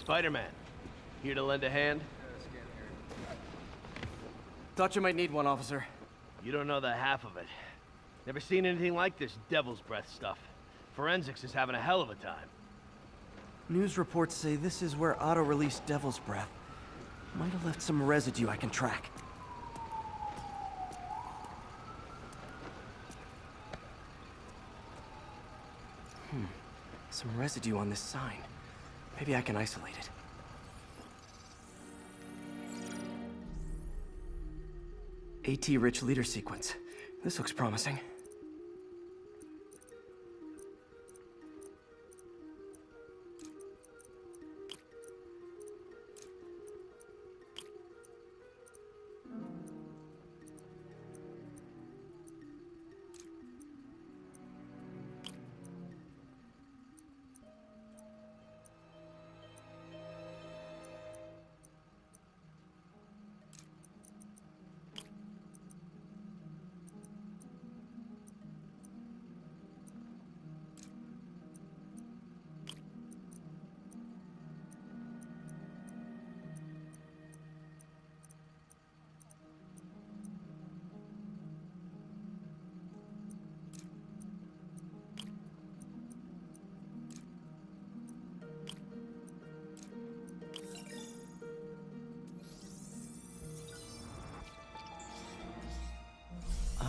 Spider-Man. Here to lend a hand? Thought you might need one, officer. You don't know the half of it. Never seen anything like this devil's breath stuff. Forensics is having a hell of a time. News reports say this is where Otto released Devil's Breath. Might have left some residue I can track. Some residue on this sign. Maybe I can isolate it. AT-rich leader sequence. This looks promising.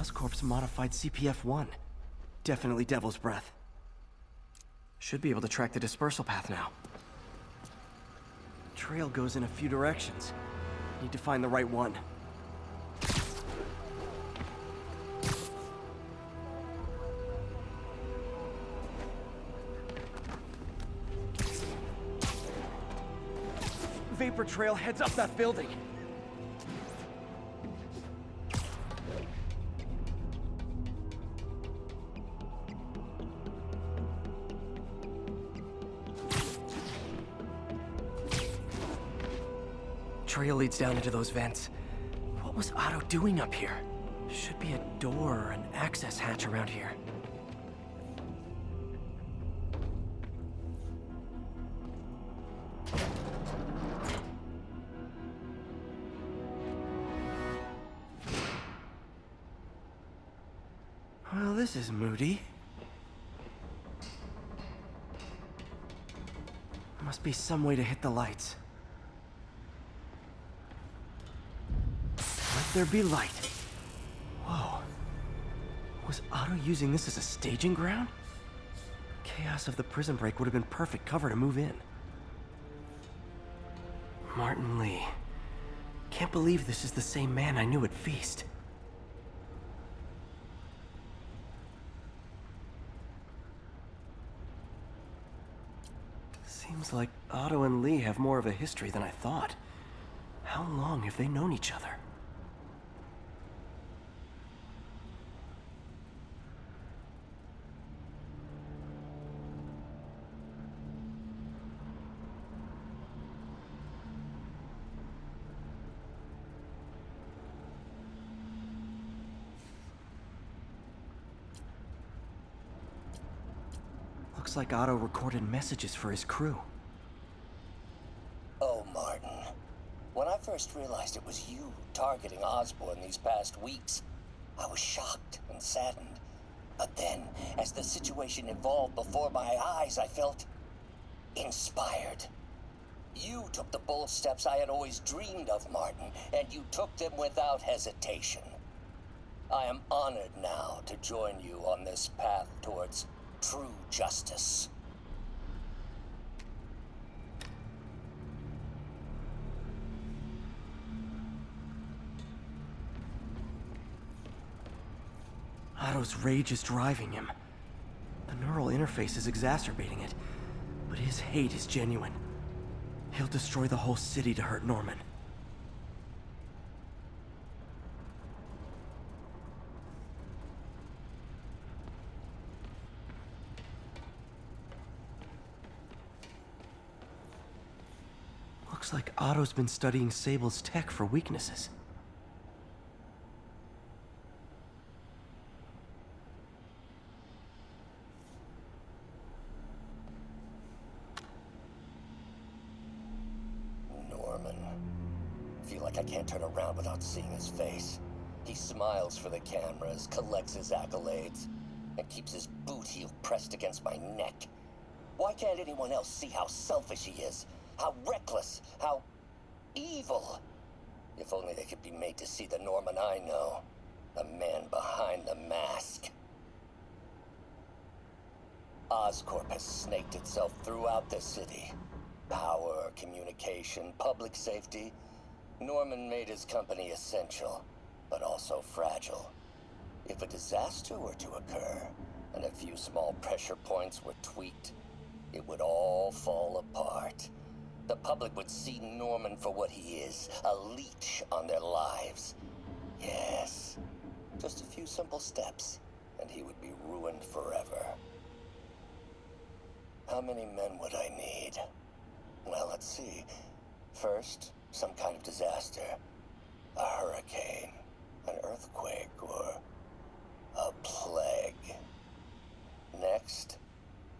Oscorp's modified CPF-1. Definitely Devil's Breath. Should be able to track the dispersal path now. Trail goes in a few directions. Need to find the right one. Vapor trail heads up that building. Trail leads down into those vents. What was Otto doing up here? Should be a door or an access hatch around here. Well, this is moody. Must be some way to hit the lights. Let there be light. Whoa. Was Otto using this as a staging ground? Chaos of the prison break would have been perfect cover to move in. Martin Lee. Can't believe this is the same man I knew at Feast. Seems like Otto and Lee have more of a history than I thought. How long have they known each other? Looks like Otto recorded messages for his crew. Oh, Martin. When I first realized it was you targeting Osborn these past weeks, I was shocked and saddened. But then, as the situation evolved before my eyes, I felt inspired. You took the bold steps I had always dreamed of, Martin, and you took them without hesitation. I am honored now to join you on this path towards true justice. Otto's rage is driving him. The neural interface is exacerbating it, but his hate is genuine. He'll destroy the whole city to hurt Norman. Looks like Otto's been studying Sable's tech for weaknesses. like I can't turn around without seeing his face. He smiles for the cameras, collects his accolades, and keeps his boot heel pressed against my neck. Why can't anyone else see how selfish he is? How reckless? How evil? If only they could be made to see the Norman I know. The man behind the mask. Oscorp has snaked itself throughout the city. Power, communication, public safety. Norman made his company essential, but also fragile. If a disaster were to occur, and a few small pressure points were tweaked, it would all fall apart. The public would see Norman for what he is, a leech on their lives. Yes, just a few simple steps, and he would be ruined forever. How many men would I need? Well, let's see. First, some kind of disaster. A hurricane, an earthquake, or a plague. Next,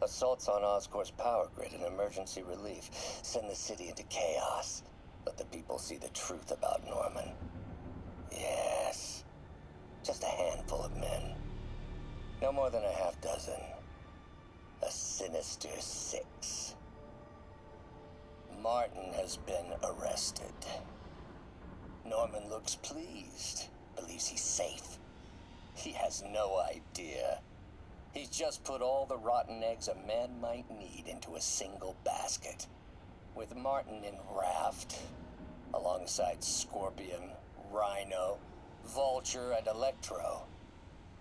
assaults on Oscorp's power grid and emergency relief. Send the city into chaos. Let the people see the truth about Norman. Yes, just a handful of men. No more than a half dozen. A sinister 6. Martin has been arrested. Norman looks pleased, believes he's safe. He has no idea. He's just put all the rotten eggs a man might need into a single basket. With Martin in raft, alongside Scorpion, Rhino, Vulture, and Electro,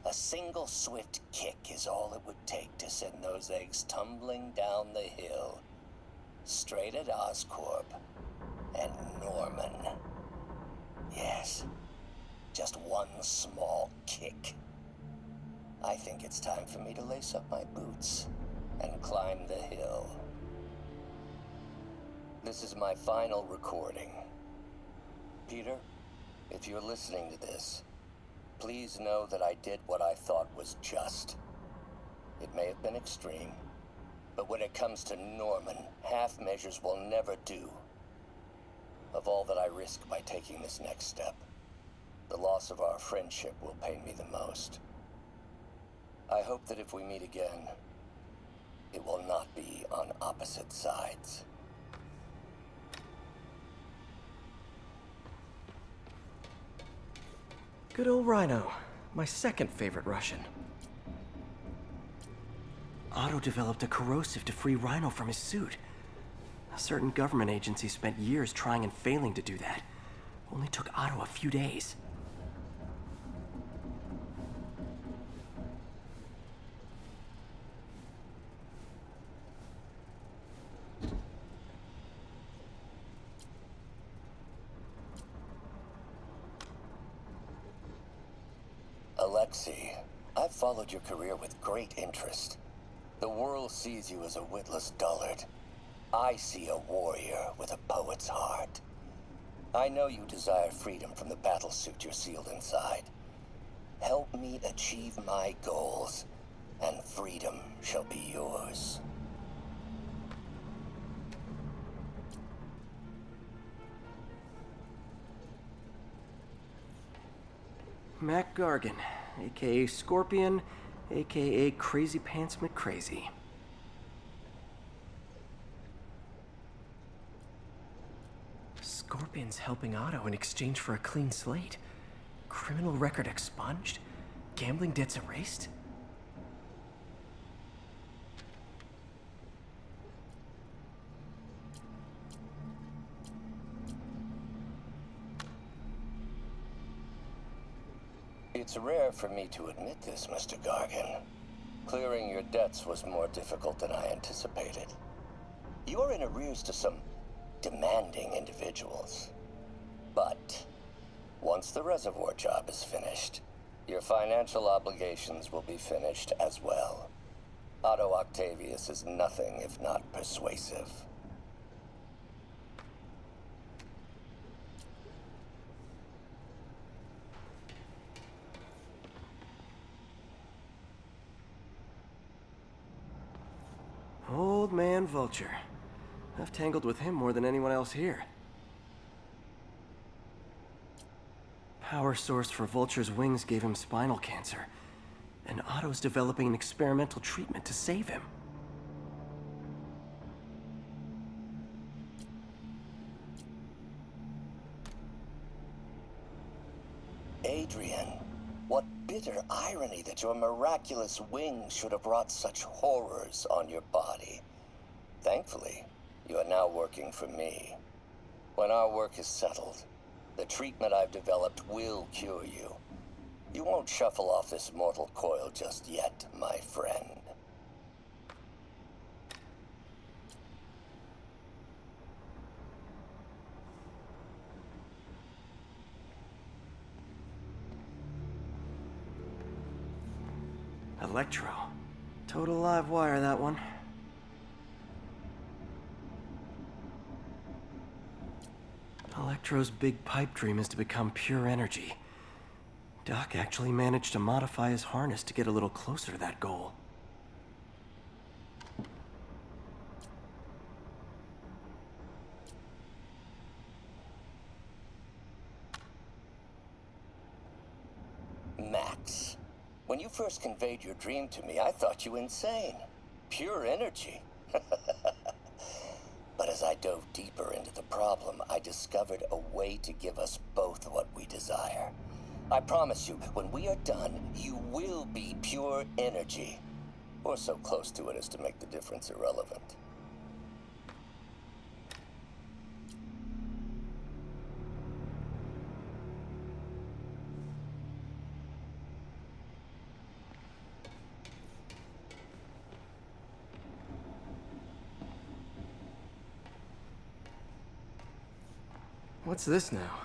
a single swift kick is all it would take to send those eggs tumbling down the hill. Straight at Oscorp and Norman. Yes, just one small kick. I think it's time for me to lace up my boots and climb the hill. This is my final recording. Peter, if you're listening to this, please know that I did what I thought was just. It may have been extreme, but when it comes to Norman, half measures will never do. Of all that I risk by taking this next step, the loss of our friendship will pain me the most. I hope that if we meet again, it will not be on opposite sides. Good old Rhino, my second favorite Russian. Otto developed a corrosive to free Rhino from his suit. A certain government agency spent years trying and failing to do that. Only took Otto a few days. Alexei, I've followed your career with great interest. The world sees you as a witless dullard. I see a warrior with a poet's heart. I know you desire freedom from the battlesuit you're sealed inside. Help me achieve my goals, and freedom shall be yours. Mac Gargan, aka Scorpion, aka Crazy Pants McCrazy. Scorpion's helping Otto in exchange for a clean slate. Criminal record expunged? Gambling debts erased? It's rare for me to admit this, Mr. Gargan. Clearing your debts was more difficult than I anticipated. You're in arrears to some demanding individuals. But once the reservoir job is finished, your financial obligations will be finished as well. Otto Octavius is nothing if not persuasive. Old man Vulture. I've tangled with him more than anyone else here. Power source for Vulture's wings gave him spinal cancer, and Otto's developing an experimental treatment to save him. Adrian, what bitter irony that your miraculous wings should have wrought such horrors on your body. Thankfully, you are now working for me. When our work is settled, the treatment I've developed will cure you. You won't shuffle off this mortal coil just yet, my friend. Electro. Total live wire, that one. Electro's big pipe dream is to become pure energy. Doc actually managed to modify his harness to get a little closer to that goal. Max, when you first conveyed your dream to me, I thought you insane. Pure energy. But as I dove deeper into the problem, I discovered a way to give us both what we desire. I promise you, when we are done, you will be pure energy. Or so close to it as to make the difference irrelevant. What's this now?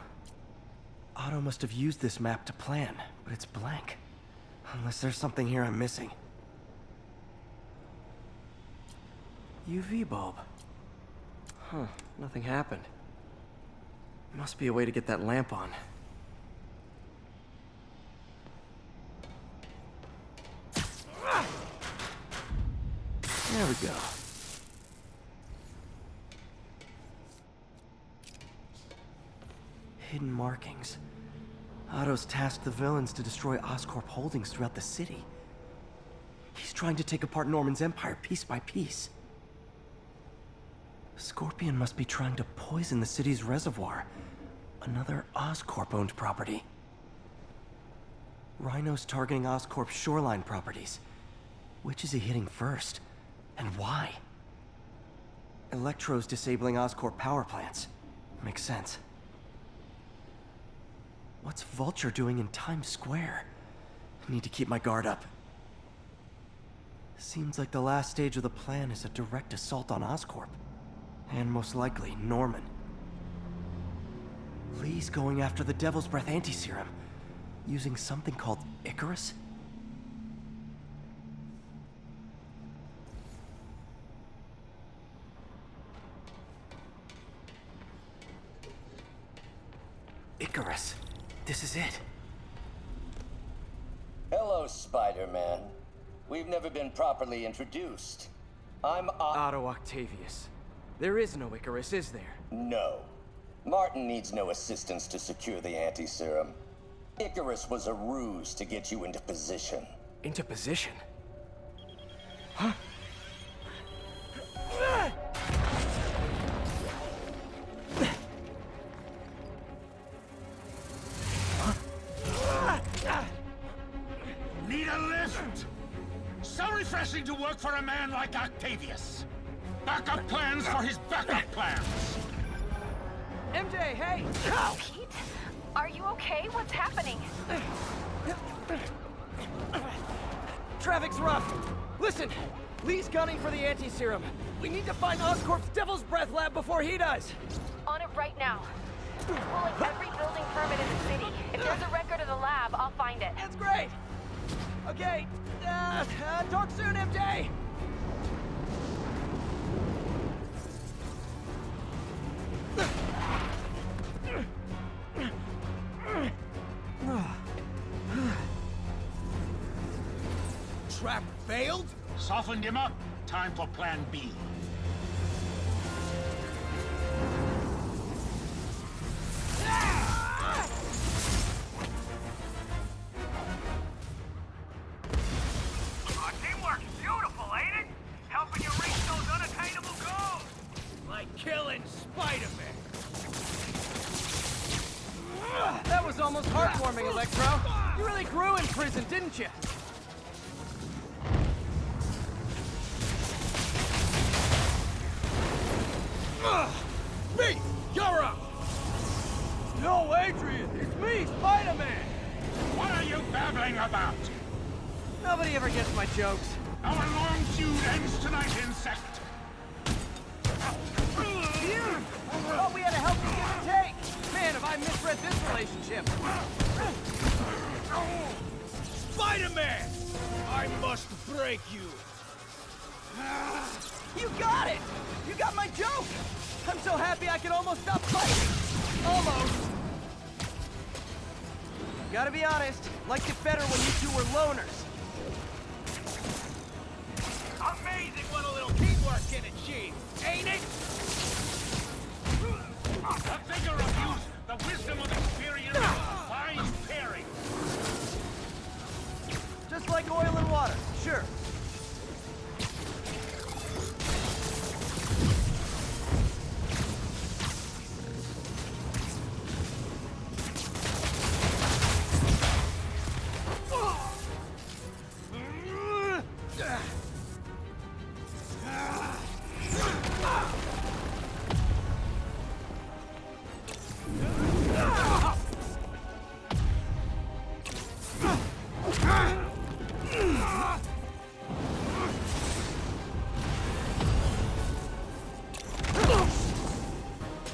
Otto must have used this map to plan, but it's blank. Unless there's something here I'm missing. UV bulb. Huh, nothing happened. Must be a way to get that lamp on. There we go. Hidden markings. Otto's tasked the villains to destroy Oscorp holdings throughout the city. He's trying to take apart Norman's empire piece by piece. Scorpion must be trying to poison the city's reservoir. Another Oscorp-owned property. Rhino's targeting Oscorp's shoreline properties. Which is he hitting first? And why? Electro's disabling Oscorp power plants. Makes sense. What's Vulture doing in Times Square? I need to keep my guard up. Seems like the last stage of the plan is a direct assault on Oscorp. And most likely, Norman. Lee's going after the Devil's Breath anti-serum, using something called Icarus? Icarus. This is it. Hello, Spider-Man. We've never been properly introduced. I'm Otto Octavius. There is no Icarus, is there? No. Martin needs no assistance to secure the anti-serum. Icarus was a ruse to get you into position. Into position? Need a lift? So refreshing to work for a man like Octavius. Backup plans for his backup plans. MJ, hey! Pete? Are you okay? What's happening? Traffic's rough. Listen, Lee's gunning for the anti-serum. We need to find Oscorp's Devil's Breath lab before he does. On it right now. Pulling every building permit in the city. If there's a record of the lab, I'll find it. That's great. Okay, talk soon, MJ. Trap failed? Softened him up. Time for plan B. Spider-Man! That was almost heartwarming, Electro. You really grew in prison, didn't you? Me! You're up! No, Adrian! It's me, Spider-Man! What are you babbling about? Nobody ever gets my jokes. Our long feud ends tonight, insect. Thought we had a healthy give and take. Man, have I misread this relationship. Spider-Man! I must break you. You got it! You got my joke! I'm so happy I can almost stop fighting! Almost! Gotta be honest, liked it better when you two were loners. Amazing what a little teamwork can achieve, ain't it? The vigor of youth, the wisdom of experience, fine pairing. Just like oil and water, sure.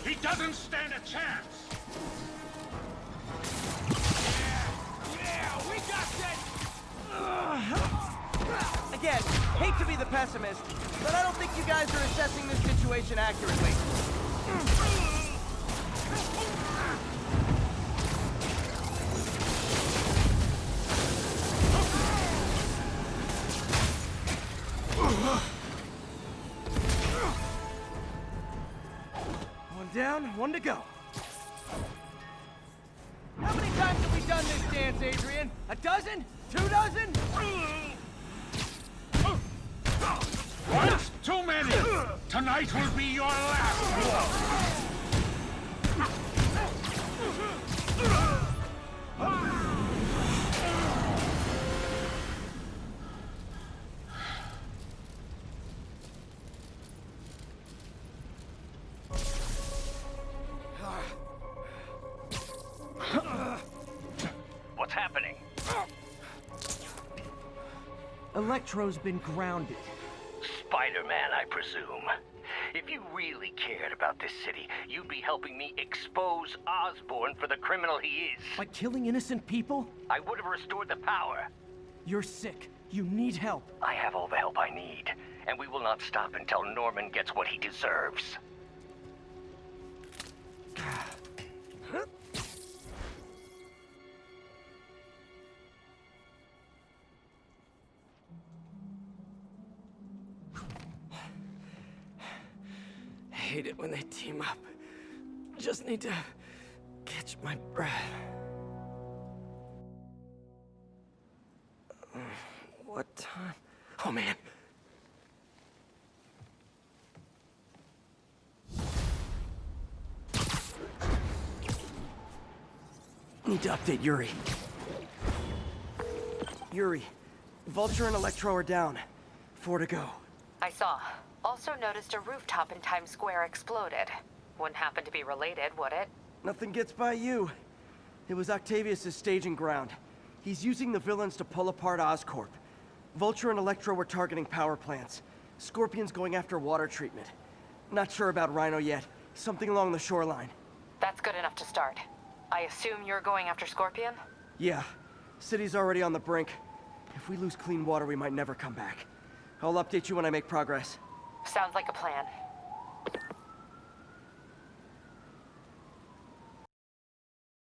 He doesn't stand a chance. Yeah, we got this! Again, hate to be the pessimist, but I don't think you guys are assessing this situation accurately. One down, one to go. How many times have we done this dance, Adrian? A dozen? 2 dozen? Once too many. Tonight will be your last war. What's happening? Electro's been grounded. Spider-Man, I presume. If you really cared about this city, you'd be helping me expose Osborn for the criminal he is. By killing innocent people? I would have restored the power. You're sick. You need help. I have all the help I need, and we will not stop until Norman gets what he deserves. Hate it when they team up. Just need to catch my breath. What time? Oh man. Need to update Yuri. Yuri, Vulture and Electro are down. 4 to go. I saw. Also noticed a rooftop in Times Square exploded. Wouldn't happen to be related, would it? Nothing gets by you. It was Octavius' staging ground. He's using the villains to pull apart Oscorp. Vulture and Electro were targeting power plants. Scorpion's going after water treatment. Not sure about Rhino yet. Something along the shoreline. That's good enough to start. I assume you're going after Scorpion? Yeah. City's already on the brink. If we lose clean water, we might never come back. I'll update you when I make progress. Sounds like a plan.